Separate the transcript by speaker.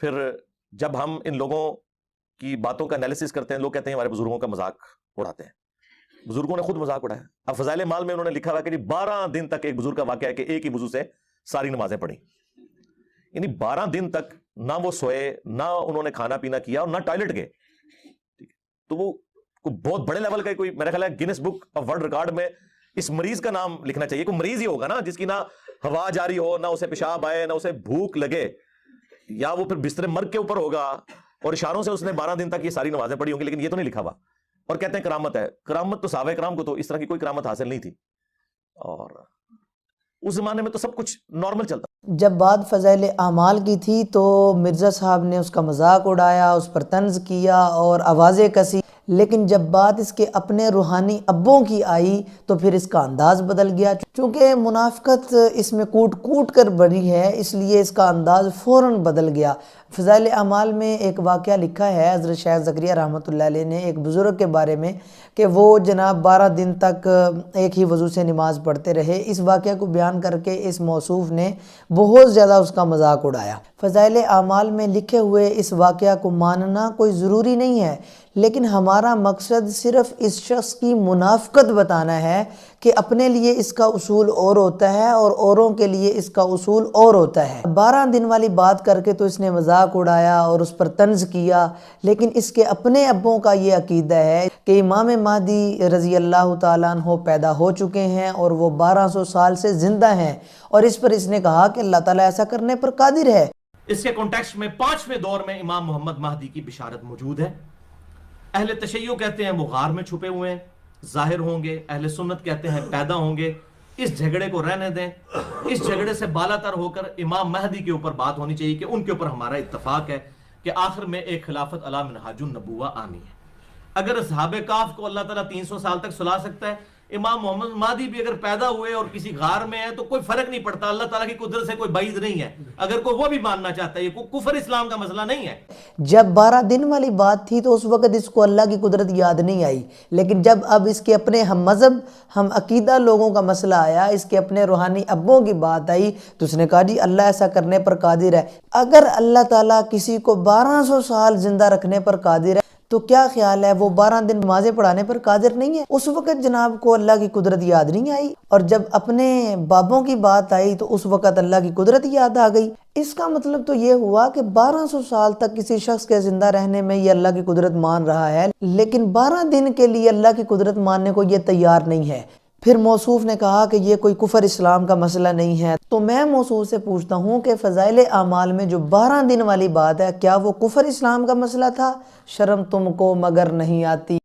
Speaker 1: پھر جب ہم ان لوگوں کی باتوں کا انالیسس کرتے ہیں، لوگ کہتے ہیں ہمارے بزرگوں کا مذاق اڑاتے ہیں۔ بزرگوں نے خود مذاق اڑایا۔ اب فضائل مال میں انہوں نے لکھا ہوا کہ 12 دن تک ایک بزرگ کا واقعہ ہے کہ ایک ہی وضو سے ساری نمازیں پڑھی، یعنی 12 دن تک نہ وہ سوئے، نہ انہوں نے کھانا پینا کیا، اور نہ ٹوائلٹ گئے۔ تو وہ بہت بڑے لیول کا کوئی، میرا خیال ہے grains book of world record میں اس مریض کا نام لکھنا چاہیے۔ کوئی مریض ہی ہوگا نا جس کی نہ ہوا جاری ہو، نہ اسے پیشاب آئے، نہ اسے بھوک لگے، یا وہ پھر بستر مرگ کے اوپر ہوگا اور اشاروں سے اس نے 12 دن تک یہ ساری نمازیں پڑھی ہوں گی، لیکن یہ تو نہیں لکھا ہوا، اور کہتے ہیں کرامت ہے۔ کرامت تو صحابہ کرام کو تو اس طرح کی کوئی کرامت حاصل نہیں تھی، اور اس زمانے میں تو سب کچھ نارمل چلتا۔
Speaker 2: جب بات فضائل اعمال کی تھی تو مرزا صاحب نے اس کا مذاق اڑایا، اس پر طنز کیا اور آوازیں کسی، لیکن جب بات اس کے اپنے روحانی ابوں کی آئی تو پھر اس کا انداز بدل گیا۔ چونکہ منافقت اس میں کوٹ کوٹ کر بڑھی ہے، اس لیے اس کا انداز فوراً بدل گیا۔ فضائل اعمال میں ایک واقعہ لکھا ہے حضرت شیخ زکریا رحمۃ اللہ علیہ نے ایک بزرگ کے بارے میں کہ وہ جناب 12 دن تک ایک ہی وضو سے نماز پڑھتے رہے۔ اس واقعہ کو بیان کر کے اس موصوف نے بہت زیادہ اس کا مذاق اڑایا۔ فضائل اعمال میں لکھے ہوئے اس واقعہ کو ماننا کوئی ضروری نہیں ہے، لیکن ہمارا مقصد صرف اس شخص کی منافقت بتانا ہے کہ اپنے لیے اس کا اصول اور ہوتا ہے اور اوروں کے لیے اس کا اصول اور ہوتا ہے۔ 12 دن والی بات کر کے تو اس نے مذاق اڑایا اور اس پر طنز کیا، لیکن اس کے اپنے ابوں کا یہ عقیدہ ہے کہ امام مہدی رضی اللہ تعالیٰ عنہ پیدا ہو چکے ہیں اور وہ 1200 سال سے زندہ ہیں، اور اس پر اس نے کہا کہ اللہ تعالیٰ ایسا کرنے پر قادر ہے۔
Speaker 3: اس کے کانٹیکسٹ میں 5ویں دور میں امام محمد مہدی کی بشارت موجود ہے۔ اہل تشیع کہتے ہیں وہ غار میں چھپے ہوئے ہیں، ظاہر ہوں گے۔ اہل سنت کہتے ہیں پیدا ہوں گے۔ اس جھگڑے کو رہنے دیں، اس جھگڑے سے بالا تر ہو کر امام مہدی کے اوپر بات ہونی چاہیے کہ ان کے اوپر ہمارا اتفاق ہے کہ آخر میں ایک خلافت علی منہاج النبوہ آنی ہے۔ اگر اصحاب کہف کو اللہ تعالیٰ 300 سال تک سلا سکتا ہے، امام محمد مہدی بھی اگر پیدا ہوئے اور کسی غار میں ہے تو کوئی فرق نہیں پڑتا، اللہ تعالیٰ کی قدرت سے کوئی بعید نہیں ہے۔ اگر کوئی وہ بھی ماننا چاہتا ہے، یہ کوئی کفر اسلام کا مسئلہ نہیں ہے۔
Speaker 2: جب 12 دن والی بات تھی تو اس وقت اس کو اللہ کی قدرت یاد نہیں آئی، لیکن جب اب اس کے اپنے ہم مذہب ہم عقیدہ لوگوں کا مسئلہ آیا، اس کے اپنے روحانی ابوں کی بات آئی، تو اس نے کہا جی اللہ ایسا کرنے پر قادر ہے۔ اگر اللہ تعالیٰ کسی کو 1200 سال زندہ رکھنے پر قادر ہے تو کیا خیال ہے وہ 12 دن نمازیں پڑھانے پر قادر نہیں ہے؟ اس وقت جناب کو اللہ کی قدرت یاد نہیں آئی، اور جب اپنے بابوں کی بات آئی تو اس وقت اللہ کی قدرت یاد آ گئی۔ اس کا مطلب تو یہ ہوا کہ 1200 سال تک کسی شخص کے زندہ رہنے میں یہ اللہ کی قدرت مان رہا ہے، لیکن 12 دن کے لیے اللہ کی قدرت ماننے کو یہ تیار نہیں ہے۔ پھر موصوف نے کہا کہ یہ کوئی کفر اسلام کا مسئلہ نہیں ہے، تو میں موصوف سے پوچھتا ہوں کہ فضائل اعمال میں جو 12 دن والی بات ہے، کیا وہ کفر اسلام کا مسئلہ تھا؟ شرم تم کو مگر نہیں آتی۔